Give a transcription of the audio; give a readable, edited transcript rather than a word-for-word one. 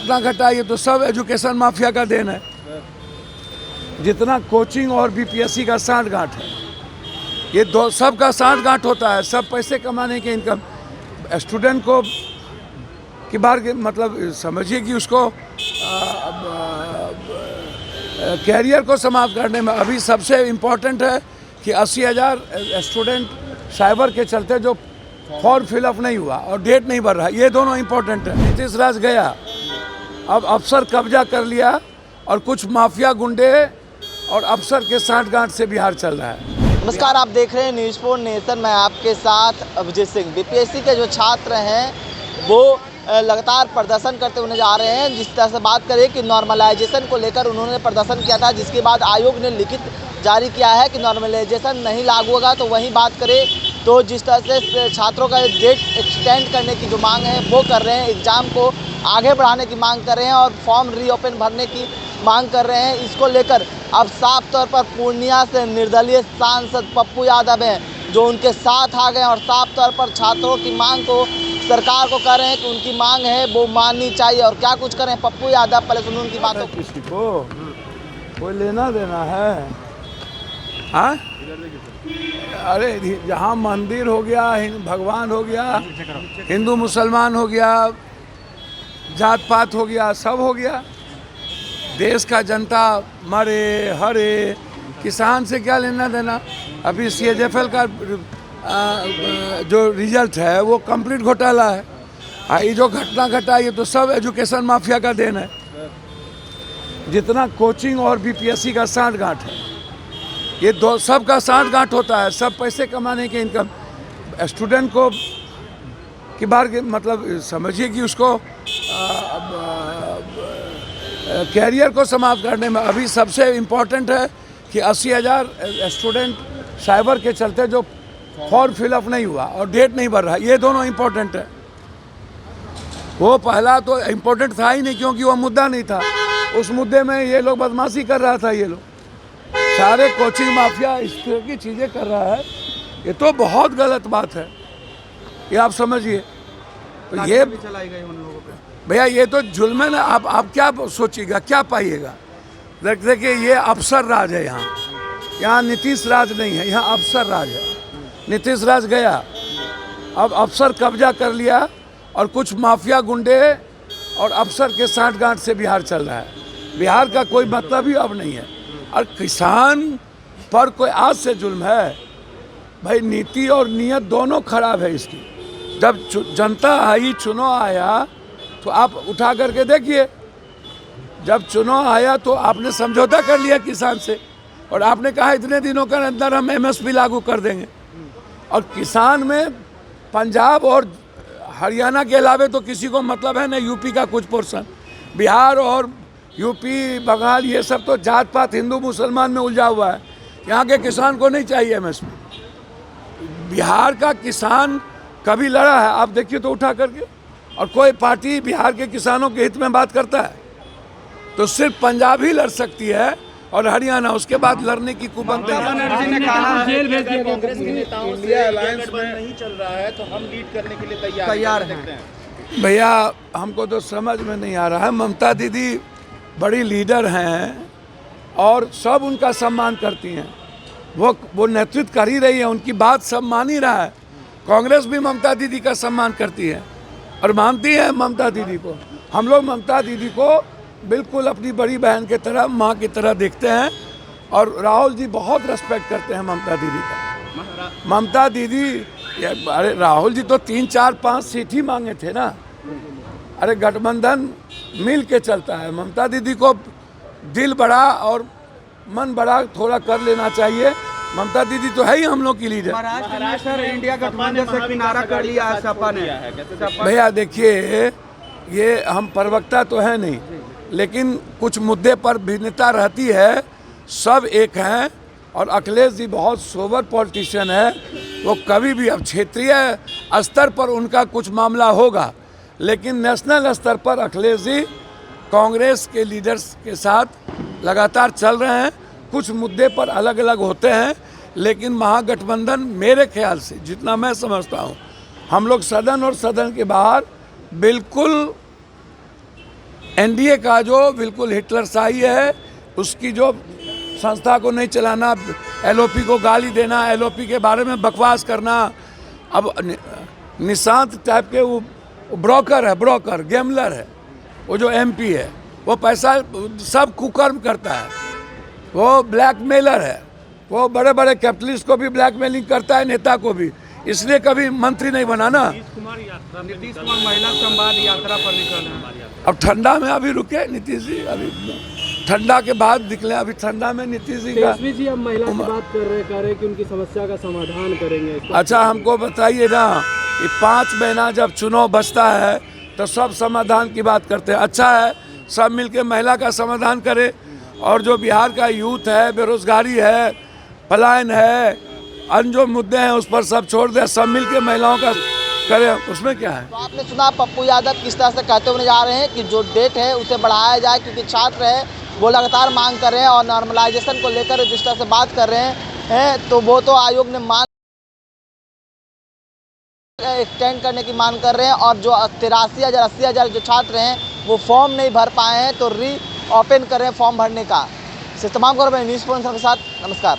घटना घटा ये तो सब एजुकेशन माफिया का देन है। जितना कोचिंग और बीपीएससी का सांठ-गांठ है, ये दो सब का सांठ-गांठ होता है। सब पैसे कमाने के इनकम स्टूडेंट को की बार के मतलब समझिए कि उसको कैरियर को समाप्त करने में अभी सबसे इम्पोर्टेंट है कि 80,000 स्टूडेंट साइबर के चलते जो फॉर्म फिलअप नहीं हुआ और डेट नहीं भर रहा, ये दोनों इम्पोर्टेंट है। नीतीश राज गया, अब अफसर कब्जा कर लिया और कुछ माफिया गुंडे और अफसर के सांठ-गांठ से बिहार चल रहा है। नमस्कार, आप देख रहे हैं न्यूज़ फॉर नेशन। मैं आपके साथ अभिजीत सिंह। बीपीएससी के जो छात्र हैं वो लगातार प्रदर्शन करते हुए जा रहे हैं। जिस तरह से बात करें कि नॉर्मलाइजेशन को लेकर उन्होंने प्रदर्शन किया था, जिसके बाद आयोग ने लिखित जारी किया है कि नॉर्मलाइजेशन नहीं लागू होगा। तो वहीं बात करें तो जिस तरह से छात्रों का डेट एक्सटेंड करने की जो मांग है वो कर रहे हैं, एग्ज़ाम को आगे बढ़ाने की मांग कर रहे हैं और फॉर्म रीओपन भरने की मांग कर रहे हैं। इसको लेकर अब साफ तौर पर पूर्णिया से निर्दलीय सांसद पप्पू यादव हैं जो उनके साथ आ गए और साफ तौर पर छात्रों की मांग को सरकार को कह रहे हैं कि उनकी मांग है वो माननी चाहिए। और क्या कुछ करें पप्पू यादव, पहले सुनो उनकी बातों। किसी को कोई लेना देना है? हाँ, अरे जहाँ मंदिर हो गया, भगवान हो गया, हिंदू मुसलमान हो गया, जात पात हो गया, सब हो गया। देश का जनता मरे हरे, किसान से क्या लेना देना। अभी CHFL का जो रिजल्ट है वो कंप्लीट घोटाला है। ये जो घटना घटा ये तो सब एजुकेशन माफिया का देन है। जितना कोचिंग और बीपीएससी का सांठ-गांठ है, ये दो सब का सांठ-गांठ होता है। सब पैसे कमाने के इनकम स्टूडेंट को की बार के मतलब समझिए कि उसको कैरियर को समाप्त करने में अभी सबसे इम्पोर्टेंट है कि 80,000 स्टूडेंट साइबर के चलते जो फॉर्म फिलअप नहीं हुआ और डेट नहीं भर रहा, ये दोनों इम्पोर्टेंट है। वो पहला तो इम्पोर्टेंट था ही नहीं क्योंकि वो मुद्दा नहीं था। उस मुद्दे में ये लोग बदमाशी कर रहा था। ये लोग सारे कोचिंग माफिया इस तरह की चीज़ें कर रहा है, ये तो बहुत गलत बात है। ये आप समझिए। तो ये चलाई गई उन लोगों पे भैया ये तो जुल्म है ना। आप क्या सोचिएगा, क्या पाइएगा? देखिए ये अफसर राज है यहाँ नीतीश राज नहीं है, यहाँ अफसर राज है। नीतीश राज गया, अब अफसर कब्जा कर लिया और कुछ माफिया गुंडे और अफसर के सांठ-गांठ से बिहार चल रहा है। बिहार का कोई मतलब ही अब नहीं है। और किसान पर कोई आज से जुल्म है भाई। नीति और नीयत दोनों खराब है इसकी। जब जनता आई, चुनाव आया तो आप उठा करके देखिए। जब चुनाव आया तो आपने समझौता कर लिया किसान से और आपने कहा इतने दिनों के अंदर हम MSP लागू कर देंगे। और किसान में पंजाब और हरियाणा के अलावे तो किसी को मतलब है ना। यूपी का कुछ पोर्शन, बिहार और यूपी, बंगाल, ये सब तो जात पात हिंदू मुसलमान में उलझा हुआ है। यहाँ के किसान को नहीं चाहिए MSP। बिहार का किसान कभी लड़ा है आप देखिए तो उठा करके। और कोई पार्टी बिहार के किसानों के हित में बात करता है तो सिर्फ पंजाब ही लड़ सकती है और हरियाणा। उसके बाद लड़ने की कुबंत बनर्जी ने कहा है जेल भेज दिया कांग्रेस के नेताओं से। गठबंधन नहीं चल रहा है तो हम लीड करने के लिए तैयार हैं। भैया हमको तो समझ में नहीं आ रहा है। ममता दीदी बड़ी लीडर हैं और सब उनका सम्मान करती हैं। वो नेतृत्व कर ही रही है, उनकी बात सब मान ही रहा है। कांग्रेस भी ममता दीदी का सम्मान करती है और मानती है ममता दीदी को। हम लोग ममता दीदी को बिल्कुल अपनी बड़ी बहन की तरह, माँ की तरह देखते हैं। और राहुल जी बहुत रेस्पेक्ट करते हैं ममता दीदी का। ममता दीदी, अरे राहुल जी तो 3, 4, 5 सीट ही मांगे थे ना। अरे गठबंधन मिल के चलता है। ममता दीदी को दिल बड़ा और मन बड़ा थोड़ा कर लेना चाहिए। ममता दीदी तो है ही हम लोग की लीडर। महाराष्ट्र में सर इंडिया गठबंधन से किनारा कर लिया है सपा ने। भैया देखिए ये हम प्रवक्ता तो है नहीं, लेकिन कुछ मुद्दे पर भिन्नता रहती है। सब एक हैं और अखिलेश जी बहुत सोबर पॉलिटिशियन है। वो कभी भी अब क्षेत्रीय स्तर पर उनका कुछ मामला होगा, लेकिन नेशनल स्तर पर अखिलेश जी कांग्रेस के लीडर्स के साथ लगातार चल रहे हैं। कुछ मुद्दे पर अलग अलग होते हैं, लेकिन महागठबंधन मेरे ख्याल से जितना मैं समझता हूँ, हम लोग सदन और सदन के बाहर बिल्कुल एनडीए का जो बिल्कुल हिटलरशाही है, उसकी जो संस्था को नहीं चलाना, एलओपी को गाली देना, एलओपी के बारे में बकवास करना। अब निशांत टाइप के वो ब्रोकर है, ब्रोकर गैमलर है, वो जो एमपी है, वो पैसा सब कुकर्म करता है, वो ब्लैकमेलर है, वो बड़े बड़े कैपिटलिस्ट को भी ब्लैकमेलिंग करता है, नेता को भी, इसलिए कभी मंत्री नहीं बना ना। नीतीश कुमार महिला संवाद यात्रा पर निकल रहे हैं। अब ठंडा में अभी रुके नीतीश जी, अभी ठंडा के बाद निकले। अभी ठंडा में नीतीश जी का तेजस्वी जी अब महिला की बात कर रहे हैं कि उनकी समस्या का समाधान करेंगे। अच्छा हमको बताइए ना कि 5 महीना जब चुनाव बचता है तो सब समाधान की बात करते हैं। अच्छा है, सब मिलके महिला का समाधान करे, और जो बिहार का यूथ है, बेरोजगारी है, पलायन है, अन्य जो मुद्दे हैं उस पर सब छोड़ दे, सब मिलके महिलाओं का करे, उसमें क्या है। तो आपने सुना पप्पू यादव किस तरह से कहते हुए जा रहे हैं कि जो डेट है उसे बढ़ाया जाए, क्योंकि छात्र है वो लगातार मांग कर रहे हैं, और नॉर्मलाइजेशन को लेकर जिस तरह से बात कर रहे हैं तो वो तो आयोग ने मांग एक्सटेंड करने की मांग कर रहे हैं, और जो 83,000 80,000 जो छात्र हैं वो फॉर्म नहीं भर पाए हैं तो री ओपन कर रहे हैं फॉर्म भरने का। तमाम खबरों में न्यूज़ के साथ नमस्कार।